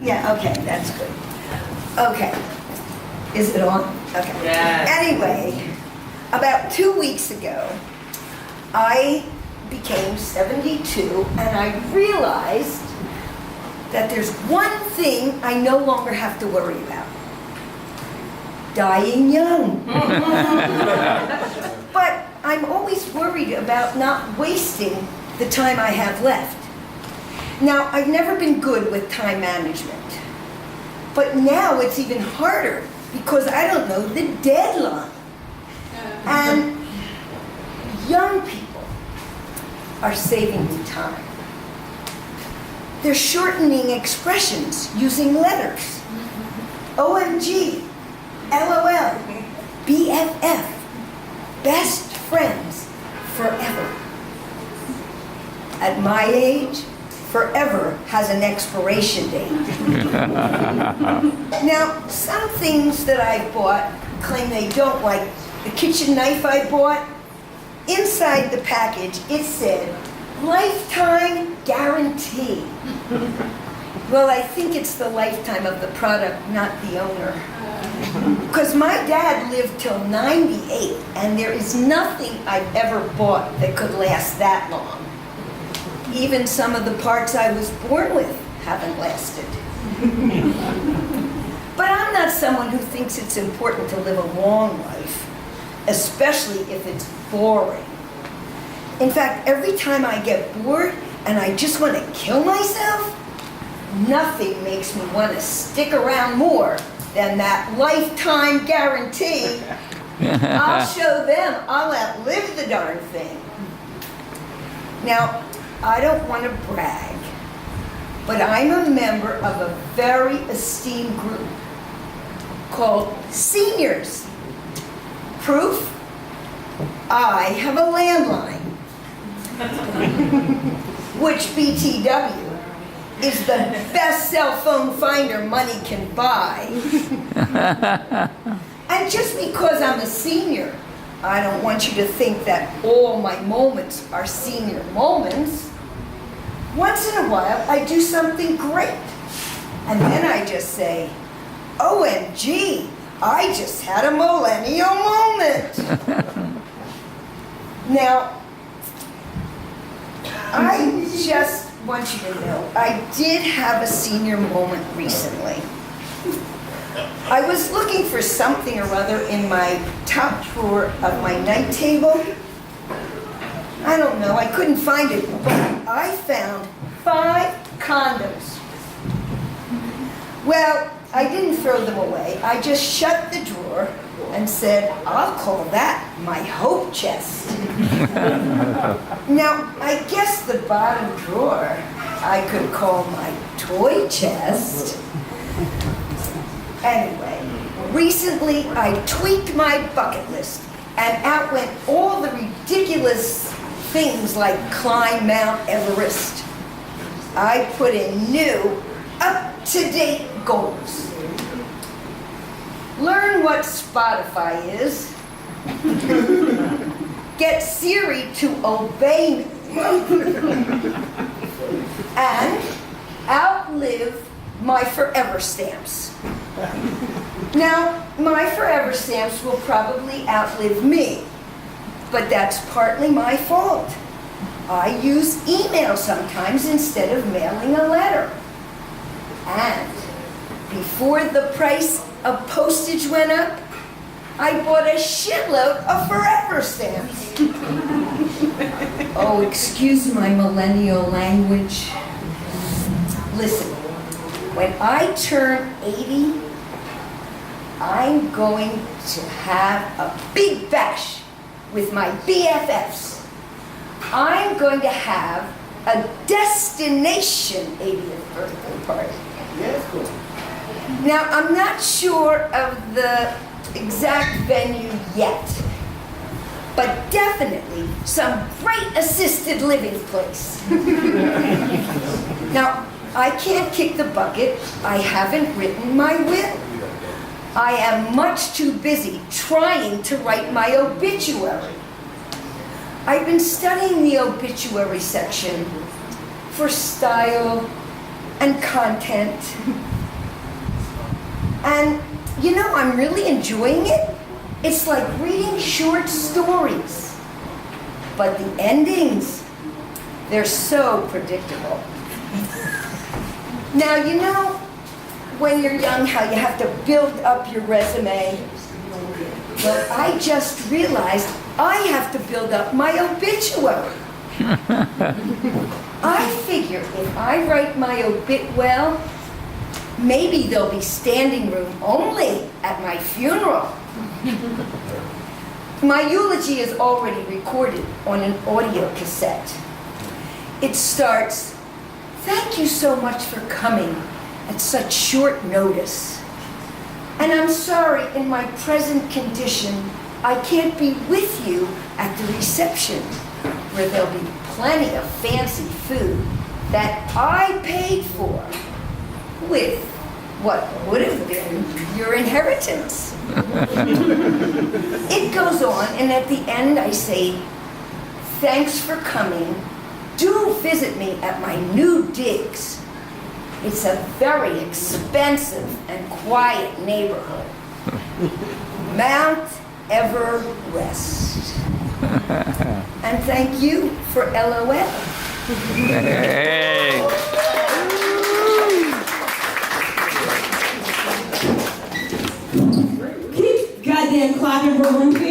Yeah, okay, that's good. Okay. Is it on? Okay. Yes. Anyway, about 2 weeks ago, I became 72 and I realized that there's one thing I no longer have to worry about. Dying young. But I'm always worried about not wasting the time I have left. Now, I've never been good with time management, but now it's even harder because I don't know the deadline. And young people are saving me time. They're shortening expressions using letters. OMG, LOL, BFF, best friends forever. At my age, forever has an expiration date. Now, some things that I bought claim they don't, like the kitchen knife I bought. Inside the package, it said, lifetime guarantee. Well, I think it's the lifetime of the product, not the owner. Because my dad lived till 98, and there is nothing I've ever bought that could last that long. Even some of the parts I was born with haven't lasted. But I'm not someone who thinks it's important to live a long life, especially if it's boring. In fact, every time I get bored and I just want to kill myself, nothing makes me want to stick around more than that lifetime guarantee. I'll show them I'll outlive the darn thing. Now, I don't want to brag, but I'm a member of a very esteemed group called Seniors. Proof? I have a landline, which BTW is the best cell phone finder money can buy. And just because I'm a senior, I don't want you to think that all my moments are senior moments. Once in a while, I do something great. And then I just say, OMG, I just had a millennial moment. Now, I just want you to know, I did have a senior moment recently. I was looking for something or other in my top drawer of my night table. I don't know, I couldn't find it, but I found 5 condoms. Well, I didn't throw them away. I just shut the drawer and said, I'll call that my hope chest. Now, I guess the bottom drawer I could call my toy chest. Anyway, recently I tweaked my bucket list and out went all the ridiculous things like climb Mount Everest. I put in new, up-to-date goals. Learn what Spotify is. Get Siri to obey me. And outlive my forever stamps. Now, my forever stamps will probably outlive me, but that's partly my fault. I use email sometimes instead of mailing a letter. And before the price of postage went up, I bought a shitload of forever stamps. Oh, excuse my millennial language. Listen, when I turn 80, I'm going to have a big bash with my BFFs. I'm going to have a destination 80th birthday party. Yes, cool. Now, I'm not sure of the exact venue yet, but definitely some great assisted living place. Now, I can't kick the bucket. I haven't written my will. I am much too busy trying to write my obituary. I've been studying the obituary section for style and content. And you know, I'm really enjoying it. It's like reading short stories. But the endings, they're so predictable. Now, you know, when you're young, how you have to build up your resume. Well, I just realized I have to build up my obituary. I figure if I write my obit well, maybe there'll be standing room only at my funeral. My eulogy is already recorded on an audio cassette. It starts, "Thank you so much for coming at such short notice. And I'm sorry, in my present condition, I can't be with you at the reception, where there'll be plenty of fancy food that I paid for with what would have been your inheritance." It goes on, and at the end I say, "Thanks for coming. Do visit me at my new digs. It's a very expensive and quiet neighborhood. Mount Everest." And thank you for LOL. Hey. Keep goddamn clapping for Ruthie.